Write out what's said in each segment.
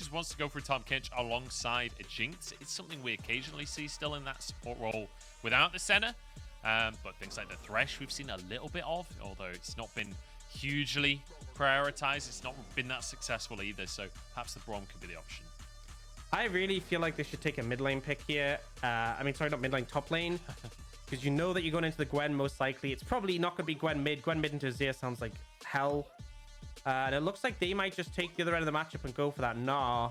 just wants to go for a top catch alongside a Jinx. It's something we occasionally see still in that support role without the center. But things like the Thresh we've seen a little bit of, although it's not been hugely prioritized. It's not been that successful either, so perhaps the Braum could be the option. I really feel like they should take a mid lane pick here. I mean, sorry, not mid lane, top lane. Because you know that you're going into the Gwen most likely. It's probably not going to be Gwen mid. Gwen mid into Azir sounds like hell. And it looks like they might just take the other end of the matchup and go for that Gnar.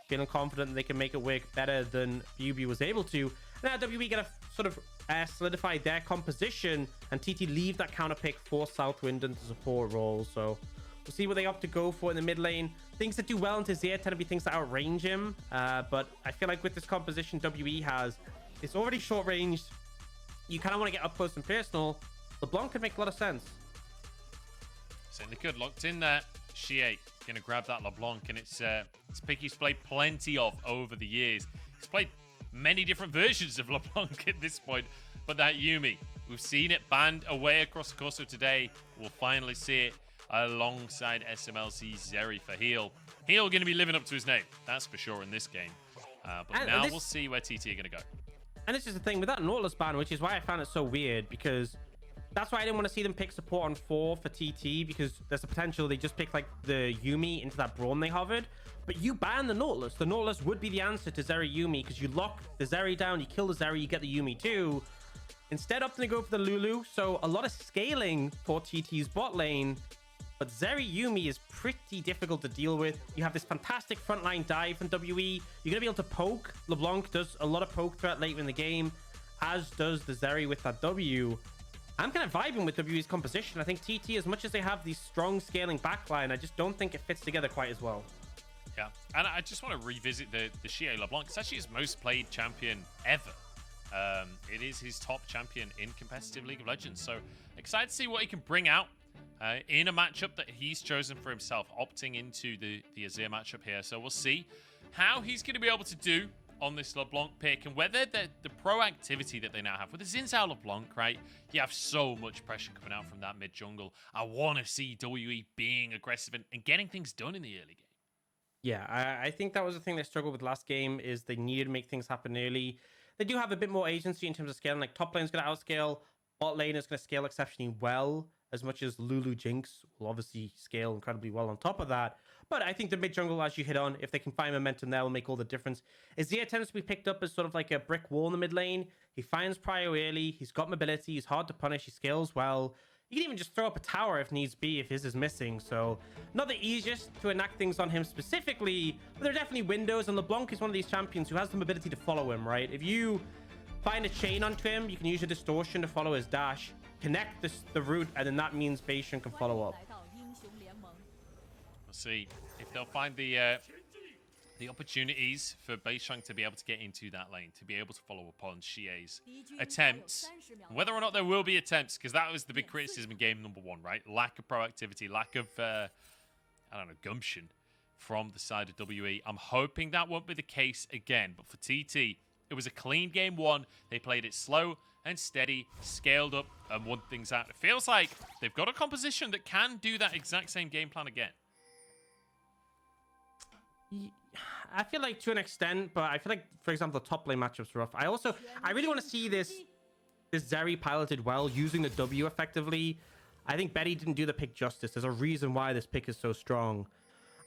Feeling confident that they can make it work better than BiuBiu was able to. Now WE going to sort of solidify their composition, and TT leave that counter pick for SouthWind into support role. So we'll see what they opt to go for in the mid lane. Things that do well into Azir tend to be things that outrange him. But I feel like with this composition WE has, it's already short ranged. You kind of want to get up close and personal. LeBlanc could make a lot of sense. Certainly good. Locked in there. Xie gonna grab that LeBlanc, and it's pick he's played plenty of over the years. He's played many different versions of LeBlanc at this point, but that Yuumi, we've seen it banned away across the course of today. We'll finally see it alongside Smlz zeri for heal. Heal gonna be living up to his name, that's for sure in this game. But now we'll see where TT are gonna go. And this is the thing with that Nautilus ban, which is why I found it so weird, because that's why I didn't want to see them pick support on 4 for TT, because there's a potential they just pick like the Yuumi into that Braum they hovered. But you ban the Nautilus. The Nautilus would be the answer to Zeri Yuumi, because you lock the Zeri down, you kill the Zeri, you get the Yuumi too. Instead, opting to go for the Lulu. So a lot of scaling for TT's bot lane. But Zeri Yuumi is pretty difficult to deal with. You have this fantastic frontline dive from WE. You're going to be able to poke. LeBlanc does a lot of poke threat later in the game, as does the Zeri with that W. I'm kind of vibing with WE's composition. I think TT, as much as they have these strong scaling backline, I just don't think it fits together quite as well. Yeah, and I just want to revisit the Xie LeBlanc. It's actually his most played champion ever. It is his top champion in competitive League of Legends. So excited to see what he can bring out in a matchup that he's chosen for himself, opting into the Azir matchup here. So we'll see how he's going to be able to do on this LeBlanc pick, and whether the proactivity that they now have with the Zhao LeBlanc, right? You have so much pressure coming out from that mid jungle. I want to see WE being aggressive and getting things done in the early game. Yeah, I think that was the thing they struggled with last game, is they needed to make things happen early. They do have a bit more agency in terms of scaling. Like top lane is going to outscale, bot lane is going to scale exceptionally well, as much as Lulu Jinx will obviously scale incredibly well on top of that. But I think the mid jungle, as you hit on, if they can find momentum there, will make all the difference. Azir tends to be picked up as sort of like a brick wall in the mid lane. He finds prio early. He's got mobility. He's hard to punish. He scales well. You can even just throw up a tower if needs be, if his is missing. So not the easiest to enact things on him specifically, but there are definitely windows. And LeBlanc is one of these champions who has the mobility to follow him, right? If you find a chain onto him, you can use your distortion to follow his dash, connect the route, and then that means Beishang can follow up. We'll see if they'll find the opportunities for Beishang to be able to get into that lane, to be able to follow upon Xie's attempts. Whether or not there will be attempts, because that was the big criticism in game number 1, right? Lack of proactivity, lack of, I don't know, gumption from the side of WE. I'm hoping that won't be the case again, but for TT, it was a clean game 1. They played it slow and steady, scaled up, and won things out. It feels like they've got a composition that can do that exact same game plan again. I feel like to an extent, but I feel like, for example, the top lane matchup's rough. I really want to see this Zeri piloted well, using the W effectively. I think Betty didn't do the pick justice. There's a reason why this pick is so strong.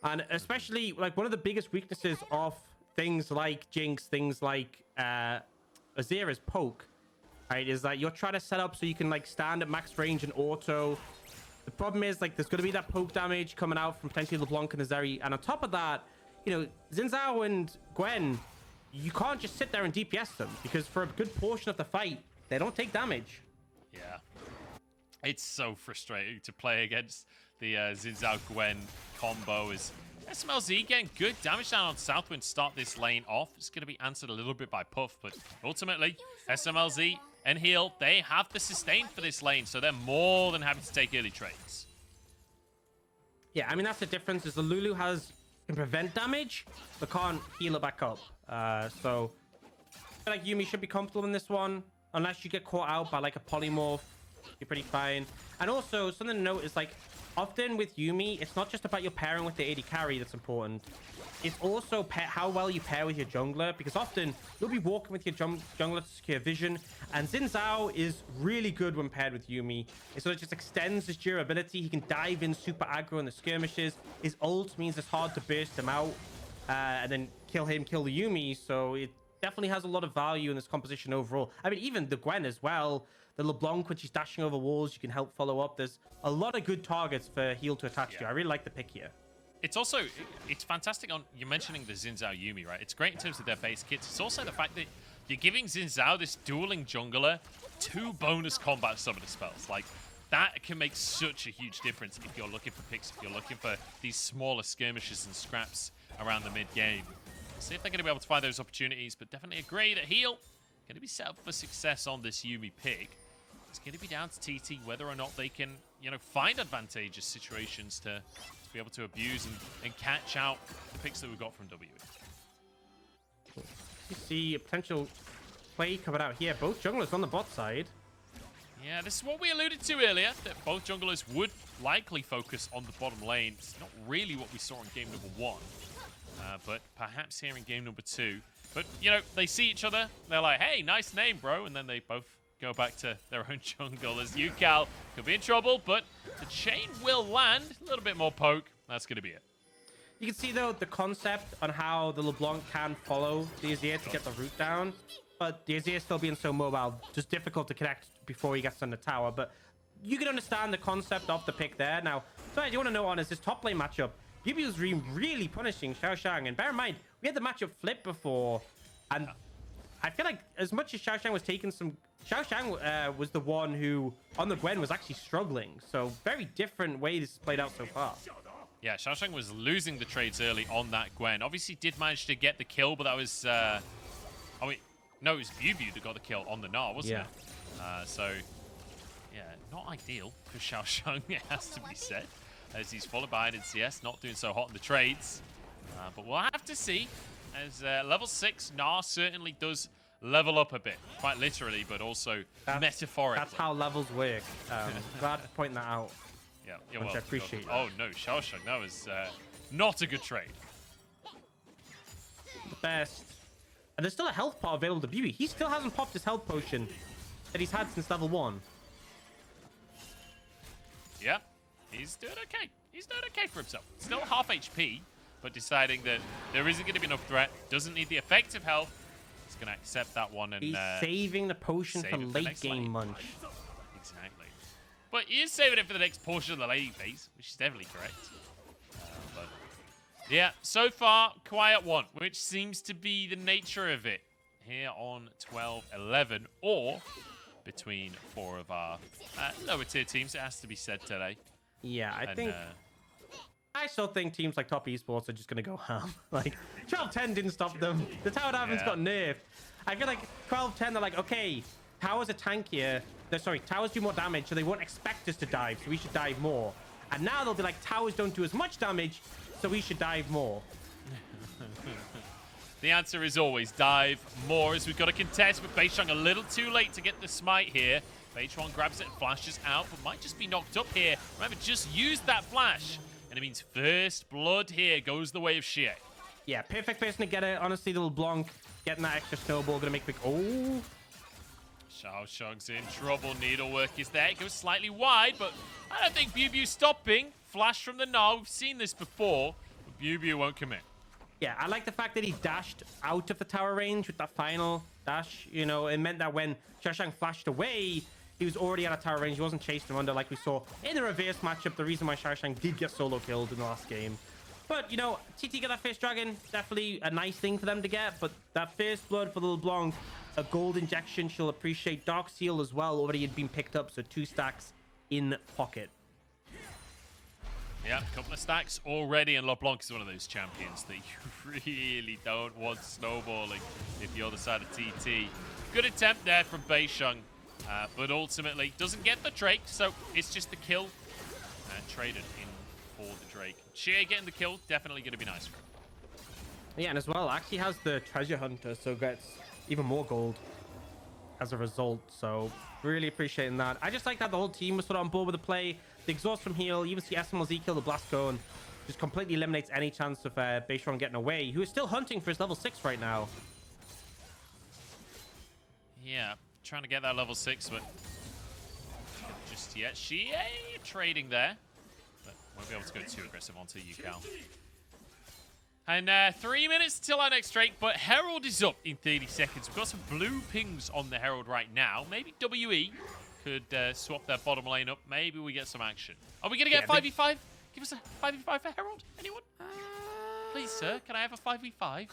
And especially, like, one of the biggest weaknesses of things like Jinx, things like Azir is poke, right? Is that you're trying to set up so you can, like, stand at max range and auto. The problem is, like, there's going to be that poke damage coming out from potentially LeBlanc and the Zeri. And on top of that, you know, Zhao and Gwen, you can't just sit there and DPS them, because for a good portion of the fight, they don't take damage. Yeah. It's so frustrating to play against the Zhao Gwen combo. Is Smlz getting good damage down on SouthWind to start this lane off. It's going to be answered a little bit by Puff, but ultimately, Smlz and Heal, they have the sustain for this lane, so they're more than happy to take early trades. Yeah, I mean, that's the difference, is the Lulu can prevent damage, but can't heal it back up. So I feel like Yuumi should be comfortable in this one, unless you get caught out by like a polymorph. You're pretty fine. And also, something to note is, like, often with Yuumi, it's not just about your pairing with the AD carry that's important. It's also how well you pair with your jungler, because often you'll be walking with your jungler to secure vision, and Zhao is really good when paired with Yuumi. It sort of just extends his durability. He can dive in super aggro in the skirmishes. His ult means it's hard to burst him out and then kill the Yuumi, so it definitely has a lot of value in this composition overall. I mean, even the Gwen as well. The LeBlanc, when she's dashing over walls, you can help follow up. There's a lot of good targets for heal to attach to. I really like the pick here. It's also, it's fantastic on, you're mentioning the Zhao Yuumi, right? It's great in terms of their base kits. It's also the fact that you're giving Zhao, this dueling jungler, 2 bonus combat summoner spells. Like, that can make such a huge difference if you're looking for picks, if you're looking for these smaller skirmishes and scraps around the mid-game. See if they're going to be able to find those opportunities, but definitely agree that heal going to be set up for success on this Yuumi pick. It's going to be down to TT whether or not they can, you know, find advantageous situations to be able to abuse and catch out the picks that we've got from WWE. You see a potential play coming out here. Both junglers on the bot side. Yeah, this is what we alluded to earlier, that both junglers would likely focus on the bottom lane. It's not really what we saw in game number 1, but perhaps here in game number 2. But, you know, they see each other, they're like, hey, nice name, bro, and then they both go back to their own jungle as Ucal could be in trouble, but the chain will land. A little bit more poke. That's going to be it. You can see, though, the concept on how the LeBlanc can follow the Azir to get the root down, but the Azir still being so mobile, just difficult to connect before he gets on the tower. But you can understand the concept of the pick there. Now, so I do want to know on is this top lane matchup. BiuBiu's really punishing XiaoXiang, and bear in mind, we had the matchup flip before, and I feel like as much as XiaoXiang was taking some... XiaoXiang was the one who, on the Gwen, was actually struggling. So, very different way this played out so far. Yeah, XiaoXiang was losing the trades early on that Gwen. Obviously, did manage to get the kill, but that was... oh, wait. No, it was BiuBiu that got the kill on the Gnar, wasn't it? So, yeah, not ideal for XiaoXiang, it has to be said. As he's followed by an CS, not doing so hot in the trades. But we'll have to see. As level 6, Gnar certainly does level up a bit. Quite literally, but also metaphorically. That's how levels work. Glad to point that out. Yeah, which I appreciate. Oh, no, XiaoXiang, that was not a good trade. The best. And there's still a health pot available to BiuBiu. He still hasn't popped his health potion that he's had since level 1. Yeah. He's doing okay. He's doing okay for himself. Still half HP, but deciding that there isn't going to be enough threat. Doesn't need the effective health. He's going to accept that one. And he's saving the potion for late game Munch. Exactly. But he is saving it for the next portion of the lane phase, which is definitely correct. But yeah, so far, quiet one, which seems to be the nature of it here on 12-11, or between 4 of our lower tier teams, it has to be said today. Yeah, I still think teams like Top Esports are just going to go ham. Like, 12-10 didn't stop them. The tower diving's got nerfed. I feel like 12-10, they're like, okay, towers are tankier. Sorry, towers do more damage, so they won't expect us to dive, so we should dive more. And now they'll be like, towers don't do as much damage, so we should dive more. The answer is always dive more, as we've got a contest with Beishang a little too late to get the smite here. Beichuan grabs it and flashes out, but might just be knocked up here. Remember, just used that flash. And it means first blood here goes the way of Xie. Yeah, perfect person to get it. Honestly, the LeBlanc getting that extra snowball, going to make big... Oh! XiaoXiang's in trouble. Needlework is there. It goes slightly wide, but I don't think BiuBiu stopping. Flash from the Gnar. We've seen this before, but BiuBiu won't commit. Yeah, I like the fact that he dashed out of the tower range with that final dash. You know, it meant that when XiaoXiang flashed away, he was already out of tower range. He wasn't chasing him under like we saw in the reverse matchup. The reason why XiaoXiang did get solo killed in the last game. But, you know, TT got that first dragon. Definitely a nice thing for them to get. But that first blood for the LeBlanc, a gold injection. She'll appreciate Dark Seal as well. Already had been picked up. So 2 stacks in pocket. Yeah, a couple of stacks already. And LeBlanc is one of those champions that you really don't want snowballing if you're the side of TT. Good attempt there from Beishang. But ultimately doesn't get the Drake, so it's just the kill traded in for the Drake. Xie getting the kill, definitely going to be nice for him. Yeah, and as well, actually has the treasure hunter, so gets even more gold as a result. So really appreciating that. I just like that the whole team was sort of on board with the play. the exhaust from heal, you even see Smlz kill the Blast Cone. Just completely eliminates any chance of Beichuan getting away, who is still hunting for his level 6 right now. Yeah, trying to get that level 6, but just yet. Xie trading there, but won't be able to go too aggressive onto Ucal. And 3 minutes till our next strike, but Herald is up in 30 seconds. We've got some blue pings on the Herald right now. Maybe WE could swap their bottom lane up. Maybe we get some action. Are we going to get 5v5? Give us a 5v5 for Herald. Anyone? Please, sir, can I have a 5v5? I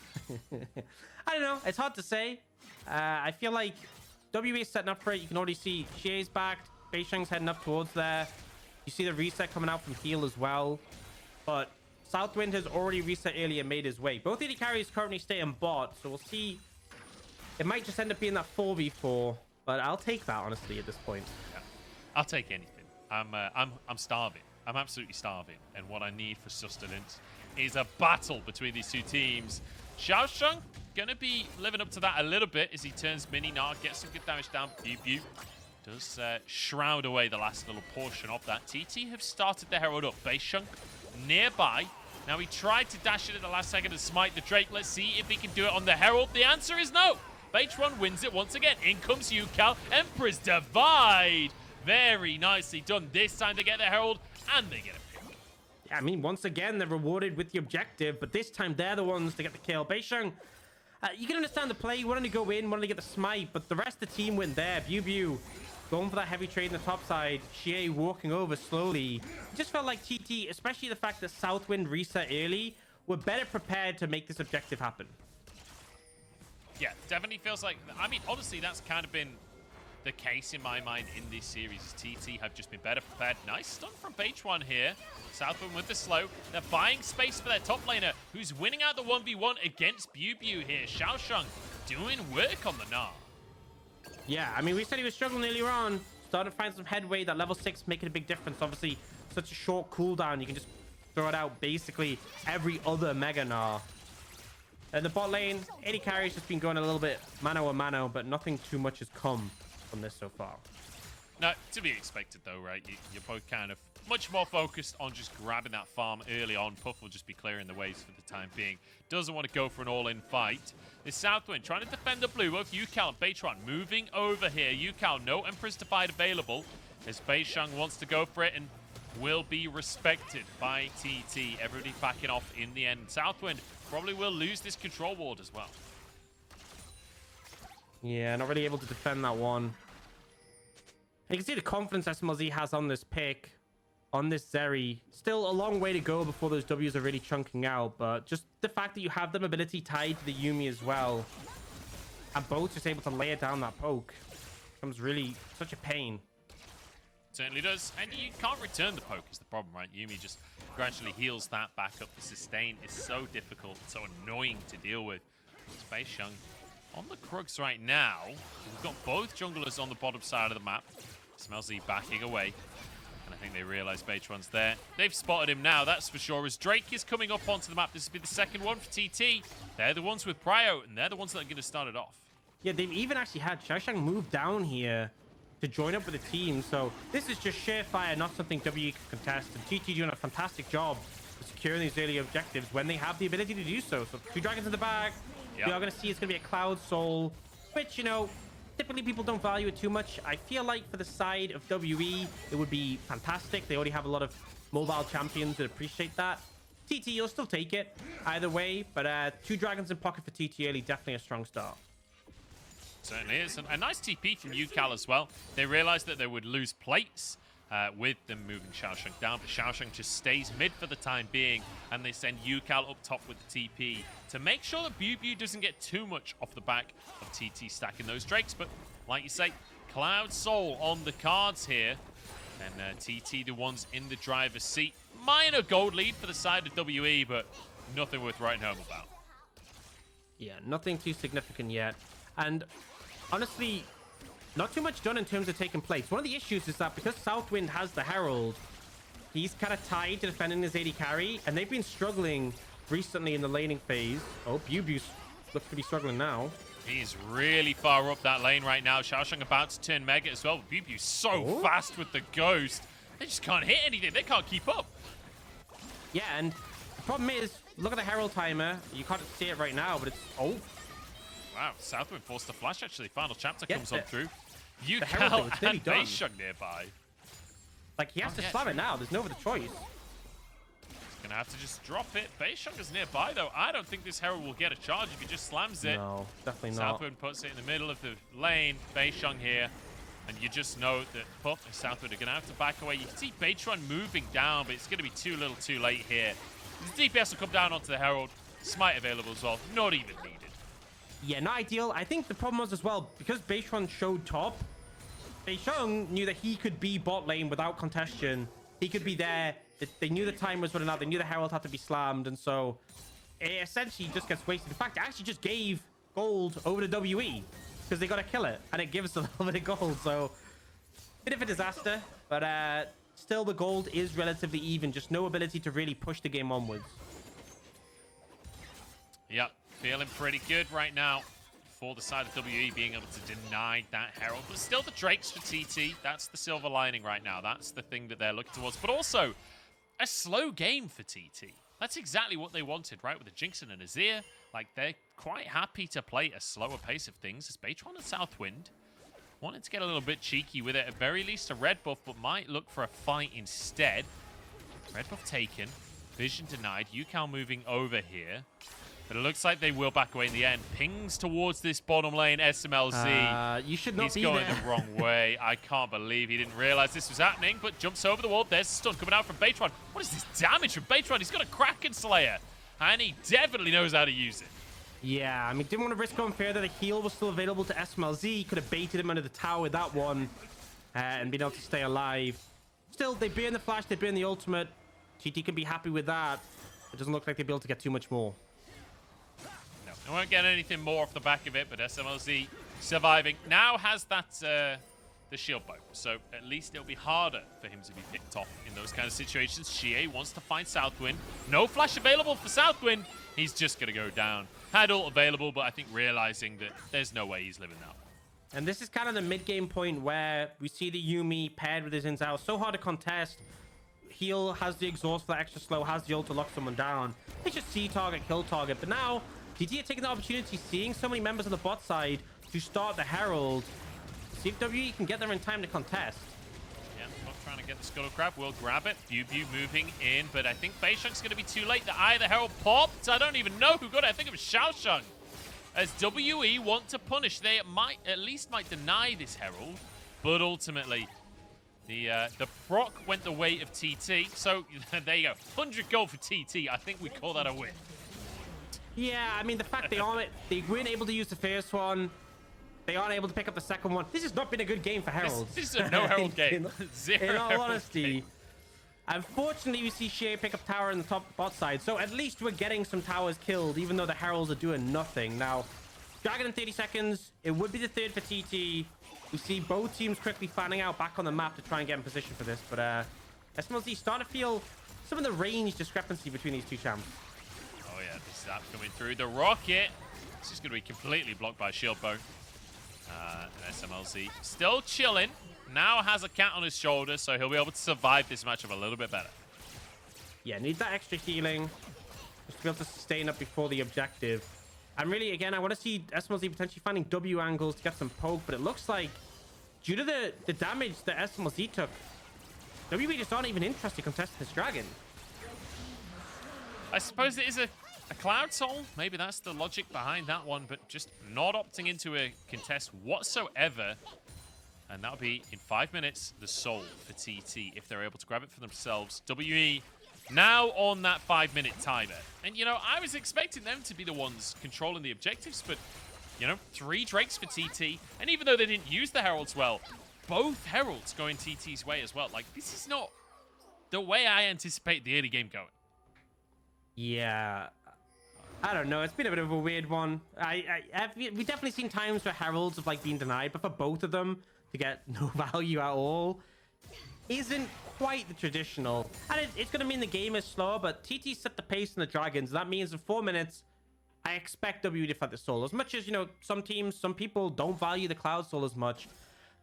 don't know. It's hard to say. I feel like WE is setting up for it. You can already see Xie's back. Beishang's heading up towards there. You see the reset coming out from heal as well. But SouthWind has already reset early and made his way. Both AD carries currently stay on bot, so we'll see. It might just end up being that 4v4, but I'll take that, honestly, at this point. Yeah. I'll take anything. I'm starving. I'm absolutely starving. And what I need for sustenance is a battle between these two teams. XiaoXiang going to be living up to that a little bit as he turns mini. Gnar gets some good damage down. BiuBiu does shroud away the last little portion of that. TT have started the Herald up. Beishang nearby. Now he tried to dash it at the last second and smite the Drake. Let's see if he can do it on the Herald. The answer is no. Beichuan wins it once again. In comes Ucal. Emperor's Divide. Very nicely done. This time they get the Herald and they get a pick. Yeah, I mean, once again, they're rewarded with the objective, but this time they're the ones to get the kill. Beishang, you can understand the play. You wanted to go in, wanted to get the smite, but the rest of the team went there. BiuBiu going for that heavy trade on the top side. Xie walking over slowly. It just felt like TT, especially the fact that SouthWind reset early, were better prepared to make this objective happen. Yeah, definitely feels like... I mean, honestly, that's kind of been the case in my mind in this series. TT have just been better prepared. Nice stun from Beichuan here. SouthWind with the slow. They're buying space for their top laner, who's winning out the 1v1 against BiuBiu here. XiaoXiang doing work on the Gnar. Yeah, I mean, we said he was struggling earlier on. Started to find some headway. That level 6 making a big difference. Obviously, such a short cooldown. You can just throw it out basically every other Mega Gnar. In the bot lane, AD carry's just been going a little bit mano a mano, but nothing too much has come from this so far. No, to be expected though, right? You're both kind of much more focused on just grabbing that farm early on. Puff will just be clearing the ways for the time being. Doesn't want to go for an all-in fight. This SouthWind trying to defend the blue. Both Ucal and Beichuan moving over here. Ucal, no Empress Divide available as Beishang wants to go for it and will be respected by TT. Everybody backing off in the end. SouthWind probably will lose this control ward as well. Yeah, not really able to defend that one. You can see the confidence Smlz has on this pick, on this Zeri. Still a long way to go before those Ws are really chunking out, but just the fact that you have them ability tied to the Yuumi as well, and both just able to lay it down that poke, becomes really such a pain. Certainly does, and you can't return the poke is the problem, right? Yuumi just gradually heals that back up. The sustain is so difficult, so annoying to deal with. It's Beishang on the Krugs right now. We've got both junglers on the bottom side of the map. Smlz backing away, and I think they realize Beichuan's there. They've spotted him now, that's for sure, as Drake is coming up onto the map. This will be the second one for TT. They're the ones with prio, and they're the ones that are going to start it off. Yeah, they've even actually had XiaoXiang move down here to join up with the team, so this is just sheer fire, not something WE can contest, and TT doing a fantastic job of securing these early objectives when they have the ability to do so. So 2 dragons in the bag. Yep. We are going to see it's going to be a Cloud Soul, which, you know, typically people don't value it too much. I feel like for the side of WE, it would be fantastic. They already have a lot of mobile champions that appreciate that. TT, you'll still take it either way, but 2 dragons in pocket for TT early, definitely a strong start. Certainly is. And a nice TP from Ucal as well. They realized that they would lose plates with them moving XiaoXiang down, but XiaoXiang just stays mid for the time being, and they send Ucal up top with the TP to make sure that BiuBiu doesn't get too much off the back of TT stacking those Drakes. But like you say, Cloud Soul on the cards here, and TT the ones in the driver's seat. Minor gold lead for the side of WE, but nothing worth writing home about. Yeah, nothing too significant yet. And honestly, not too much done in terms of taking place. One of the issues is that because SouthWind has the Herald, he's kind of tied to defending his AD carry, and they've been struggling recently in the laning phase. Oh, BiuBiu looks to be struggling now. He's really far up that lane right now. XiaoXiang about to turn Mega as well. BiuBiu so fast with the Ghost. They just can't hit anything. They can't keep up. Yeah, and the problem is, look at the Herald timer. You can't see it right now, but it's... Oh. Wow, SouthWind forced the flash, actually. Final chapter comes on through. Ucal and Beishang nearby. Like, he has to slam it now. There's no other choice. He's going to have to just drop it. Beishang is nearby, though. I don't think this Herald will get a charge if he just slams it. No, definitely not. SouthWind puts it in the middle of the lane. Beishang here. And you just know that Puff and SouthWind are going to have to back away. You can see Beichuan moving down, but it's going to be too little too late here. The DPS will come down onto the Herald. Smite available as well. Not even needed. Yeah, not ideal. I think the problem was as well, because Beichuan showed top, Beishang knew that he could be bot lane without congestion. He could be there. They knew the time was running out. They knew the Herald had to be slammed. And so it essentially just gets wasted. In fact, it actually just gave gold over to WE because they got to kill it. And it gives a little bit of gold. So bit of a disaster. But still, the gold is relatively even. Just no ability to really push the game onwards. Yep. Feeling pretty good right now for the side of WE being able to deny that Herald. But still the Drakes for TT. That's the silver lining right now. That's the thing that they're looking towards. But also, a slow game for TT. That's exactly what they wanted, right? With the Jinx and an Azir. Like, they're quite happy to play a slower pace of things. As Beichuan and SouthWind wanted to get a little bit cheeky with it. At very least a red buff, but might look for a fight instead. Red buff taken. Vision denied. Ucal moving over here. But it looks like they will back away in the end. Pings towards this bottom lane, Smlz. You should not be He's going there. the wrong way. I can't believe he didn't realize this was happening, but jumps over the wall. There's a stun coming out from Beichuan. What is this damage from Beichuan? He's got a Kraken Slayer, and he definitely knows how to use it. Yeah, I mean, didn't want to risk going further. The heal was still available to Smlz. Could have baited him under the tower with that one and been able to stay alive. Still, they burn the flash, they burn the ultimate. GT can be happy with that. It doesn't look like they'll be able to get too much more. I won't get anything more off the back of it, but Smlz surviving. Now has that the shield bow, so at least it'll be harder for him to be picked off in those kind of situations. Xie wants to find SouthWind. No flash available for SouthWind. He's just going to go down. Had ult available, but I think realizing that there's no way he's living now. And this is kind of the mid-game point where we see the Yuumi paired with his Zhao. So hard to contest. Heal has the exhaust for that extra slow, has the ult to lock someone down. It's just see target, kill target. But now, GT are taking the opportunity, seeing so many members on the bot side to start the Herald. See if WE can get there in time to contest. Yeah, not trying to get the Scuttle Crab. We'll grab it. BiuBiu moving in, but I think Beishang's going to be too late. The Eye of the Herald popped. I don't even know who got it. I think it was XiaoXiang. As WE want to punish, they at least might deny this Herald, but ultimately, the proc went the way of TT. So there you go, 100 gold for TT. I think we call that a win. Yeah, I mean, the fact they weren't able to use the first one, they aren't able to pick up the second one. This has not been a good game for Heralds. This is a no Herald game. Zero in all Herald honesty. game. Unfortunately, we see Xie pick up tower in the top bot side. So at least we're getting some towers killed, even though the Heralds are doing nothing. Now, Dragon in 30 seconds. It would be the third for TT. We see both teams quickly fanning out back on the map to try and get in position for this. But Smlz starting to feel some of the range discrepancy between these two champs. Oh yeah, the zap coming through. The rocket. This is going to be completely blocked by Shield Bow. And Smlz still chilling. Now has a cat on his shoulder, so he'll be able to survive this matchup a little bit better. Yeah, needs that extra healing just to be able to sustain up before the objective. And really, again, I want to see Smlz potentially finding W angles to get some poke, but it looks like due to the damage that Smlz took, WE just aren't even interested in contesting this dragon. I suppose it is a Cloud Soul. Maybe that's the logic behind that one, but just not opting into a contest whatsoever. And that'll be, in 5 minutes, the soul for TT if they're able to grab it for themselves. WE now on that 5-minute timer. And, you know, I was expecting them to be the ones controlling the objectives, but, you know, 3 Drakes for TT. And even though they didn't use the Heralds well, both Heralds going TT's way as well. Like, this is not the way I anticipate the early game going. Yeah. I don't know. It's been a bit of a weird one. We definitely seen times where Heralds have, like, been denied, but for both of them to get no value at all isn't quite the traditional. And it's going to mean the game is slower, but TT set the pace in the Dragons. That means in 4 minutes, I expect WE to fight the Soul. As much as, you know, some teams, some people don't value the Cloud Soul as much.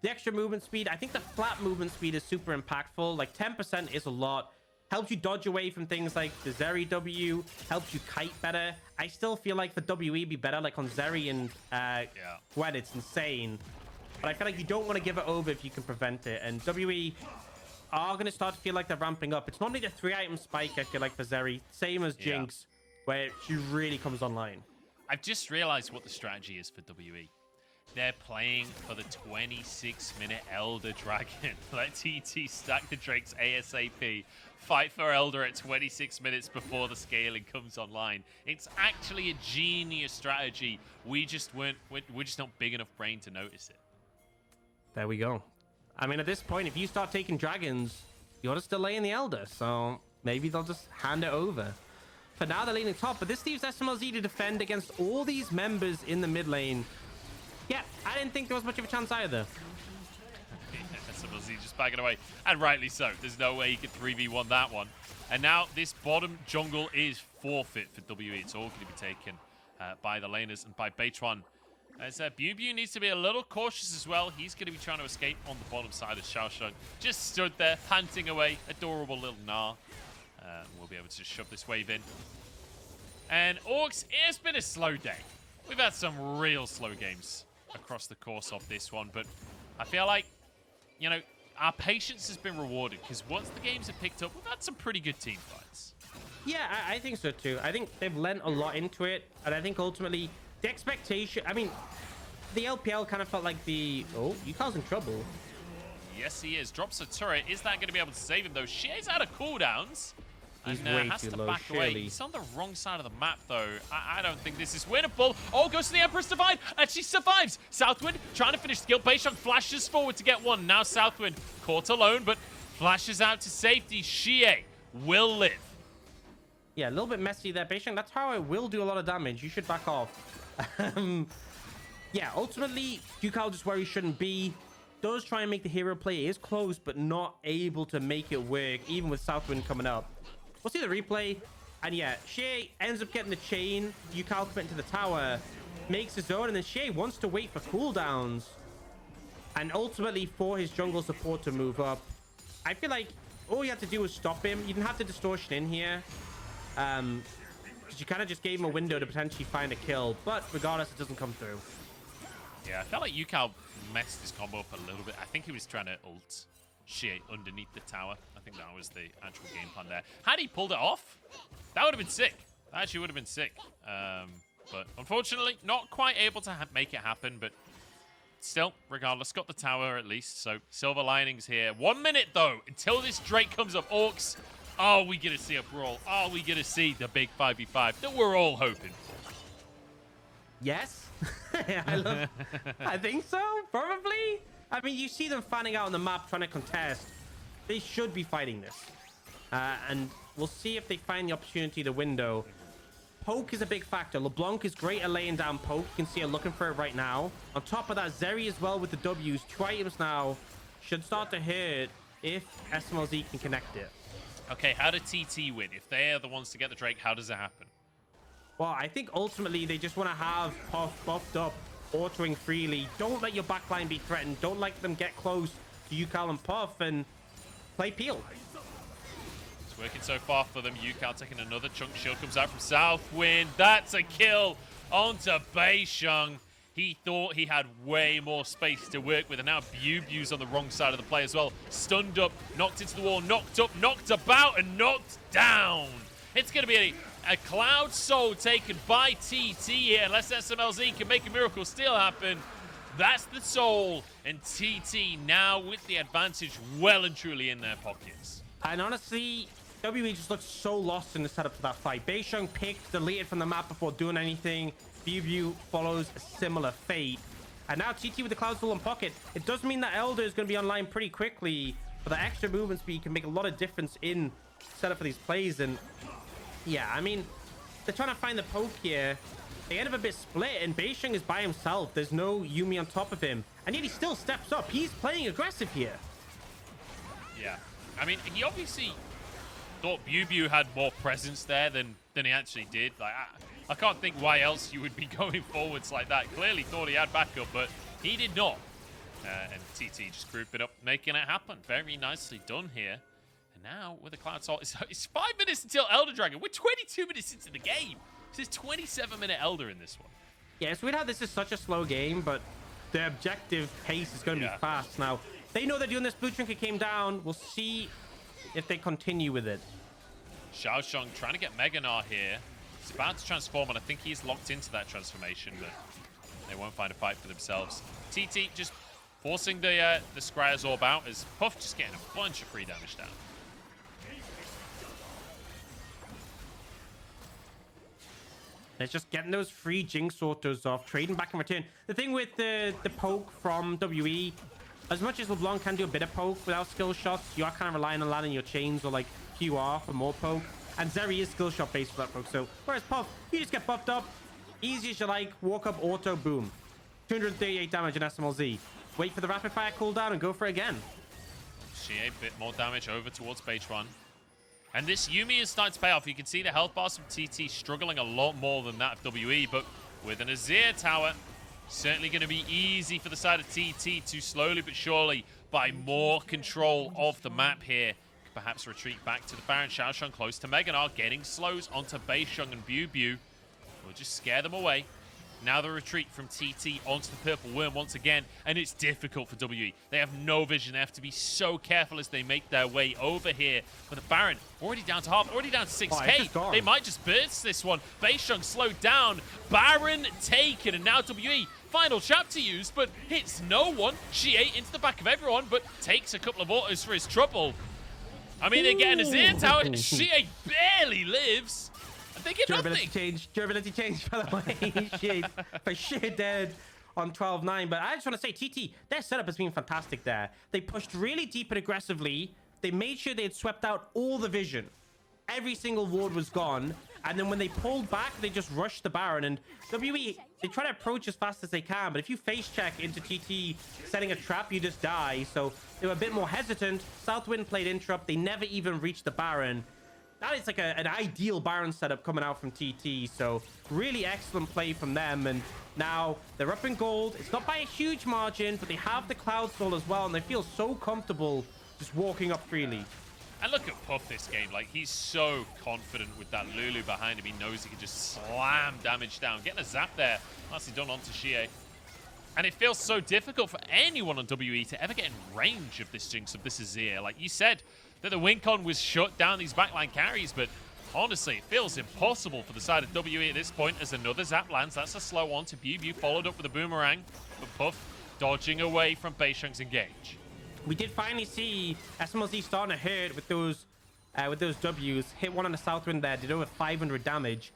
the extra movement speed. I think the flat movement speed is super impactful. Like 10% is a lot. Helps you dodge away from things like the Zeri W, helps you kite better. I still feel like the WE be better, like on Zeri and Gwen, it's insane. But I feel like you don't want to give it over if you can prevent it. And WE are going to start to feel like they're ramping up. It's normally the 3-item spike, I feel like, for Zeri. Same as Jinx, where she really comes online. I've just realized what the strategy is for WE. They're playing for the 26-minute Elder Dragon. Let TT stack the Drakes ASAP. Fight for Elder at 26 minutes before the scaling comes online. It's actually a genius strategy. We're just not big enough brain to notice it. There we go. I mean, at this point, if you start taking dragons, you're just delaying the Elder. So maybe they'll just hand it over. For now, they're leaning top, but this leaves Smlz to defend against all these members in the mid lane. Yeah, I didn't think there was much of a chance either. Smlz just backing away, and rightly so. There's no way he could 3v1 that one. And now this bottom jungle is forfeit for WE. It's all going to be taken by the laners and by Beichuan. As BiuBiu needs to be a little cautious as well. He's going to be trying to escape on the bottom side of XiaoXiang. Just stood there, panting away. Adorable little Gnar. We'll be able to shove this wave in. And Aux, it's been a slow day. We've had some real slow games across the course of this one, but I feel like, you know, our patience has been rewarded because once the games have picked up, we've had some pretty good team fights. Yeah, I think so too. I think they've lent a lot into it, and I think ultimately the expectation, I mean, the LPL kind of felt like the... Oh, Ucal's in trouble. Yes, he is. Drops a turret. Is that going to be able to save him, though? Shea's out of cooldowns. He's and way has too to low, back surely. away. He's on the wrong side of the map, though. I don't think this is winnable. Oh, goes to the Empress Divide, and she survives. SouthWind trying to finish the kill. Beishang flashes forward to get one. Now SouthWind caught alone, but flashes out to safety. Xie will live. Yeah, a little bit messy there, Beishang. That's how it will do a lot of damage. You should back off. Yeah, ultimately, Ucal just where he shouldn't be. Does try and make the hero play. It is close, but not able to make it work, even with SouthWind coming up. We'll see the replay. And yeah, Xie ends up getting the chain. Ucal committing to the tower. Makes his own. And then Xie wants to wait for cooldowns. And ultimately for his jungle support to move up. I feel like all you had to do was stop him. You didn't have the distortion in here. Because you kind of just gave him a window to potentially find a kill. But regardless, it doesn't come through. Yeah, I felt like Ucal messed his combo up a little bit. I think he was trying to ult Xie underneath the tower. I think that was the actual game plan there. Had he pulled it off, that would have been sick. That actually would have been sick. But unfortunately, not quite able to make it happen. But still, regardless, got the tower at least. So silver linings here. 1 minute, though, until this Drake comes up. Aux, are we going to see a brawl? Are we going to see the big 5v5 that we're all hoping for? Yes. I think so, probably. I mean, you see them fanning out on the map trying to contest. They should be fighting this. And we'll see if they find the opportunity, the window. Poke is a big factor. LeBlanc is great at laying down poke. You can see her looking for it right now. On top of that, Zeri as well with the W's. 2 items now should start to hurt if Smlz can connect it. Okay, how did TT win? If they are the ones to get the Drake, how does it happen? Well, I think ultimately they just want to have Puff buffed up, autoing freely. Don't let your backline be threatened. Don't let them get close to Ucal and Puff, and play Peel. It's working so far for them. Ucal taking another chunk. Shield comes out from SouthWind. That's a kill onto Beishang. He thought he had way more space to work with, and now BiuBiu's on the wrong side of the play as well. Stunned up, knocked into the wall, knocked up, knocked about, and knocked down. It's going to be a Cloud Soul taken by TT here, unless Smlz can make a miracle still happen. That's the Soul, and TT now with the advantage well and truly in their pockets. And honestly, WE just looks so lost in the setup for that fight. Beishang picked, deleted from the map before doing anything. BiuBiu follows a similar fate. And now TT with the Cloud Soul in pocket. It does mean that Elder is going to be online pretty quickly, but the extra movement speed can make a lot of difference in setup for these plays. And yeah, I mean, they're trying to find the poke here. They end up a bit split, and Beishang is by himself. There's no Yuumi on top of him, and yet he still steps up. He's playing aggressive here. Yeah, I mean, he obviously thought BiuBiu had more presence there than he actually did. Like, I can't think why else you would be going forwards like that. Clearly thought he had backup, but he did not. And TT just grouping up, making it happen. Very nicely done here. And now with the Cloud Salt, it's 5 minutes until Elder Dragon. We're 22 minutes into the game. This is 27-minute Elder in this one. Yeah, it's weird how this is such a slow game, but the objective pace is going to be fast. Now, they know they're doing this. Blue Trinket came down. We'll see if they continue with it. XiaoXiang trying to get Gnar here. He's about to transform, and I think he's locked into that transformation, but they won't find a fight for themselves. TT just forcing the Scryer's Orb out as Puff just getting a bunch of free damage down. It's just getting those free Jinx autos off, trading back in return. The thing with the poke from WE, as much as LeBlanc can do a bit of poke without skill shots, you are kind of relying on landing your chains or like QR for more poke. And Zeri is skill shot based for that poke. So whereas Puff, you just get buffed up, easy as you like, walk up, auto, boom. 238 damage in Smlz. Wait for the rapid fire cooldown and go for it again. Xie, a bit more damage over towards Beichuan. And this Yuumi is starting to pay off. You can see the health bars from TT struggling a lot more than that of WE, but with an Azir tower, certainly going to be easy for the side of TT to slowly but surely buy more control of the map here. Perhaps retreat back to the Baron. XiaoXiang close to Gnar, getting slows onto Beishang and BiuBiu. We'll just scare them away. Now the retreat from TT onto the Purple Worm once again, and it's difficult for WE. They have no vision. They have to be so careful as they make their way over here. But the Baron already down to half, already down to 6k. They might just burst this one. Beishang slowed down. Baron taken, and now WE final trap to use, but hits no one. Xie into the back of everyone, but takes a couple of autos for his trouble. I mean, they're getting a Azir tower. Xie barely lives. They get durability nothing. change. Durability change, by the way. Shit, for sure dead on 12-9. But I just want to say, TT, their setup has been fantastic there. They pushed really deep and aggressively. They made sure they had swept out all the vision. Every single ward was gone. And then when they pulled back, they just rushed the Baron. And WE, they try to approach as fast as they can. But if you face check into TT setting a trap, you just die. So they were a bit more hesitant. SouthWind played interrupt. They never even reached the Baron. That is like an ideal Baron setup coming out from TT. So really excellent play from them. And now they're up in gold. It's not by a huge margin, but they have the Cloud Soul as well. And they feel so comfortable just walking up freely. And look at Puff this game. Like, he's so confident with that Lulu behind him. He knows he can just slam damage down. Getting a zap there. Nicely done onto Xie. And it feels so difficult for anyone on WE to ever get in range of this Jinx, of this Azir. Like you said, that the Wincon was shut down these backline carries, but honestly, it feels impossible for the side of WE at this point as another zap lands. That's a slow one to BiuBiu, followed up with a boomerang, but Puff dodging away from Beishang's engage. We did finally see Smlz starting to hurt with those Ws. Hit one on the Southwind there, did over 500 damage.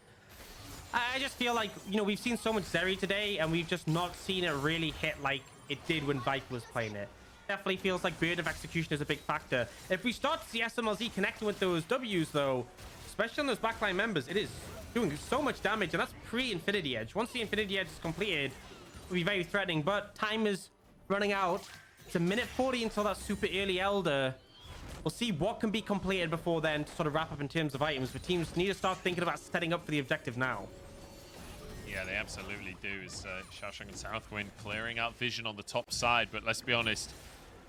I just feel like, you know, we've seen so much Zeri today, and we've just not seen it really hit like it did when Viper was playing it. Definitely feels like Bird of Execution is a big factor. If we start to see Smlz connecting with those Ws, though, especially on those backline members, it is doing so much damage, and that's pre-Infinity Edge. Once the Infinity Edge is completed, it'll be very threatening, but time is running out. It's a minute 40 until that super early Elder. We'll see what can be completed before then to sort of wrap up in terms of items, but teams need to start thinking about setting up for the objective now. Yeah, they absolutely do. As XiaoXiang and SouthWind clearing out vision on the top side, but let's be honest,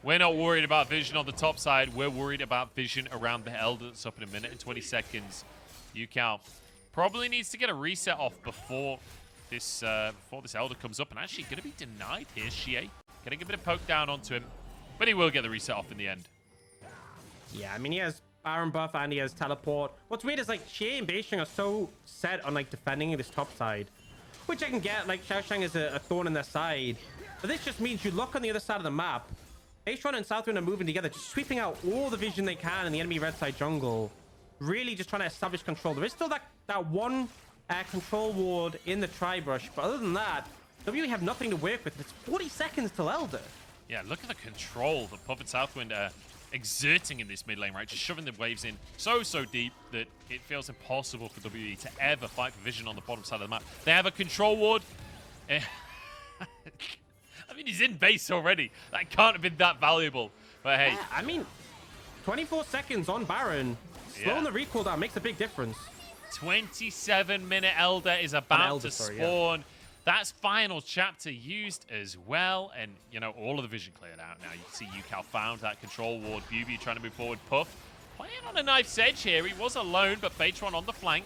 we're not worried about vision on the top side. We're worried about vision around the Elder that's up in a minute and 20 seconds. Ucal probably needs to get a reset off before this Elder comes up, and actually going to be denied here. Xie getting a bit of poke down onto him, but he will get the reset off in the end. Yeah, I mean, he has Baron buff and he has teleport. What's weird is like Xie and Beishang are so set on like defending this top side, which I can get. Like XiaoXiang is a thorn in their side, but this just means you look on the other side of the map. Beichuan and SouthWind are moving together, just sweeping out all the vision they can in the enemy red side jungle. Really just trying to establish control. There is still that one control ward in the tri-brush, but other than that, WE have nothing to work with. It's 40 seconds till Elder. Yeah, look at the control that Puff and SouthWind are exerting in this mid lane, right? Just shoving the waves in so deep that it feels impossible for WE to ever fight for vision on the bottom side of the map. They have a control ward. I mean, he's in base already. That can't have been that valuable. But hey. I mean, 24 seconds on Baron. Slowing the recall down makes a big difference. 27-minute Elder is about to spawn. That's final chapter used as well. And, you know, all of the vision cleared out now. You can see Ucal found that control ward. BiuBiu trying to move forward. Puff playing on a knife's edge here. He was alone, but Beichuan on the flank.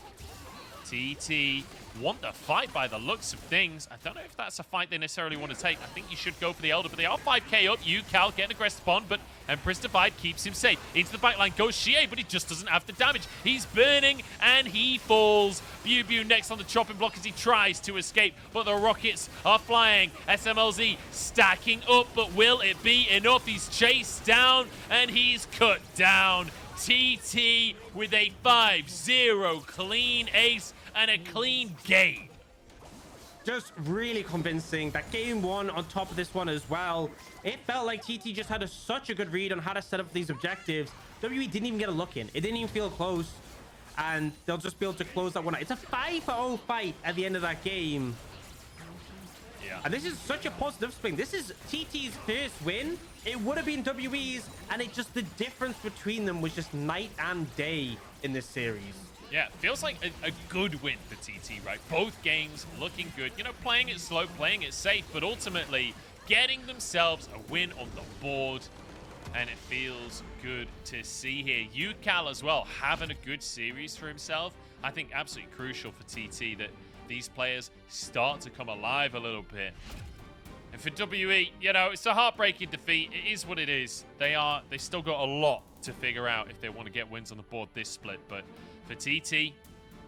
TT want the fight by the looks of things. I don't know if that's a fight they necessarily want to take. I think you should go for the Elder, but they are 5k up. Ucal getting aggressive on, but Empress Divide keeps him safe. Into the backline goes Xie, but he just doesn't have the damage. He's burning, and he falls. BiuBiu next on the chopping block as he tries to escape, but the rockets are flying. Smlz stacking up, but will it be enough? He's chased down, and he's cut down. TT with a 5-0 clean ace and a clean game. Just really convincing. That game one on top of this one as well. It felt like TT just had such a good read on how to set up these objectives. WWE didn't even get a look in. It didn't even feel close. And they'll just be able to close that one out. It's a 5-0 fight at the end of that game. Yeah. And this is such a positive swing. This is TT's first win. It would have been WE's, and it just, the difference between them was just night and day in this series. Yeah, feels like a good win for TT, right? Both games looking good. You know, playing it slow, playing it safe, but ultimately getting themselves a win on the board. And it feels good to see here. Ucal as well, having a good series for himself. I think absolutely crucial for TT that these players start to come alive a little bit. And for WE, you know, it's a heartbreaking defeat. It is what it is. They still got a lot to figure out if they want to get wins on the board this split. But for TT,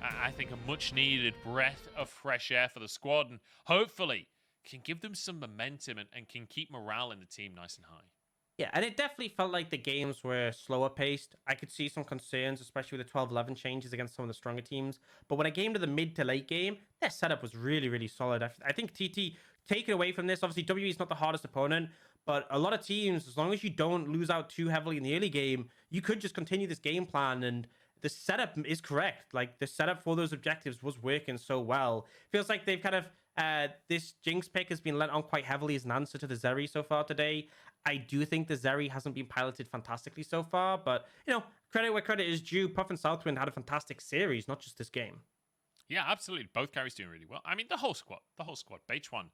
I think a much-needed breath of fresh air for the squad. And hopefully can give them some momentum and can keep morale in the team nice and high. Yeah, and it definitely felt like the games were slower paced. I could see some concerns, especially with the 12-11 changes against some of the stronger teams. But when I came to the mid to late game, their setup was really, really solid. I think TT, taken away from this, obviously WE is not the hardest opponent, but a lot of teams, as long as you don't lose out too heavily in the early game, you could just continue this game plan, and the setup is correct. Like, the setup for those objectives was working so well. Feels like they've kind of, this Jinx pick has been lent on quite heavily as an answer to the Zeri so far today. I do think the Zeri hasn't been piloted fantastically so far, but, you know, credit where credit is due. Puff and SouthWind had a fantastic series, not just this game. Yeah, absolutely. Both carries doing really well. I mean, the whole squad. Beichuan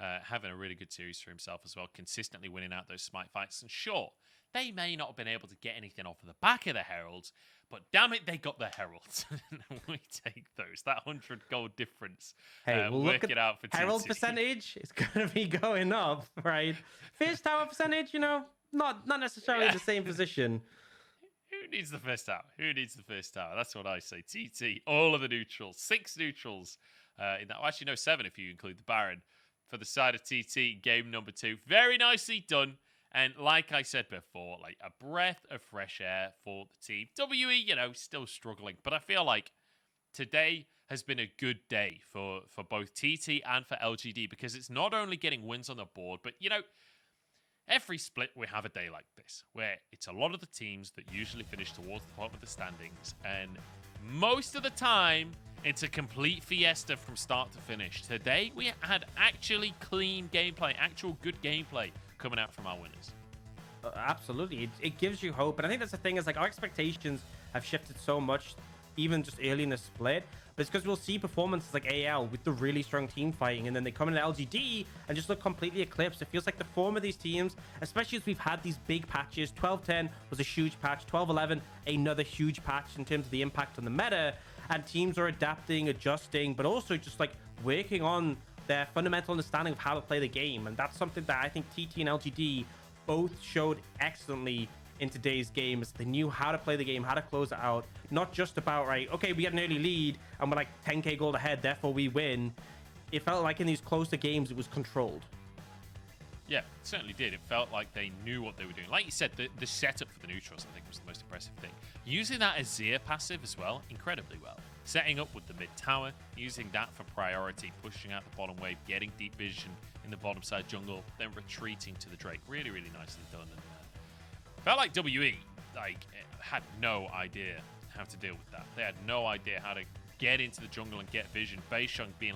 having a really good series for himself as well, consistently winning out those smite fights. And sure, they may not have been able to get anything off of the back of the Heralds, but damn it, they got the Heralds. We take those. That 100 gold difference. Hey, we'll work look at it out for Herald TT. percentage. It's going to be going up, right? First tower percentage, you know, not necessarily the same position. Who needs the first tower? Who needs the first tower? That's what I say. TT, all of the neutrals. 6 neutrals. In that, well, actually, no, 7 if you include the Baron. For the side of TT, game number 2. Very nicely done. And like I said before, like a breath of fresh air for the team. WE, you know, still struggling. But I feel like today has been a good day for both TT and for LGD, because it's not only getting wins on the board, but, you know, every split we have a day like this, where it's a lot of the teams that usually finish towards the bottom of the standings. And most of the time, it's a complete fiesta from start to finish. Today, we had actually clean gameplay, actual good gameplay coming out from our winners. Absolutely. It gives you hope. And I think that's the thing, is like our expectations have shifted so much, even just early in the split. But it's because we'll see performances like AL with the really strong team fighting, and then they come in LGD and just look completely eclipsed. It feels like the form of these teams, especially as we've had these big patches. 12-10 was a huge patch. 12-11, another huge patch in terms of the impact on the meta. And teams are adapting, adjusting, but also just like working on their fundamental understanding of how to play the game. And that's something that I think TT and LGD both showed excellently in today's game. Is they knew how to play the game, how to close it out. Not just about, right, okay, we get an early lead and we're like 10k gold ahead, therefore we win. It felt like in these closer games, it was controlled. Yeah, it certainly did. It felt like they knew what they were doing. Like you said, the setup for the neutrals, I think, was the most impressive thing. Using that Azir passive as well, incredibly well. Setting up with the mid tower, using that for priority, pushing out the bottom wave, getting deep vision in the bottom side jungle, then retreating to the Drake. Really, really nicely done. And felt like WE had no idea how to deal with that. They had no idea how to get into the jungle and get vision. Beishang being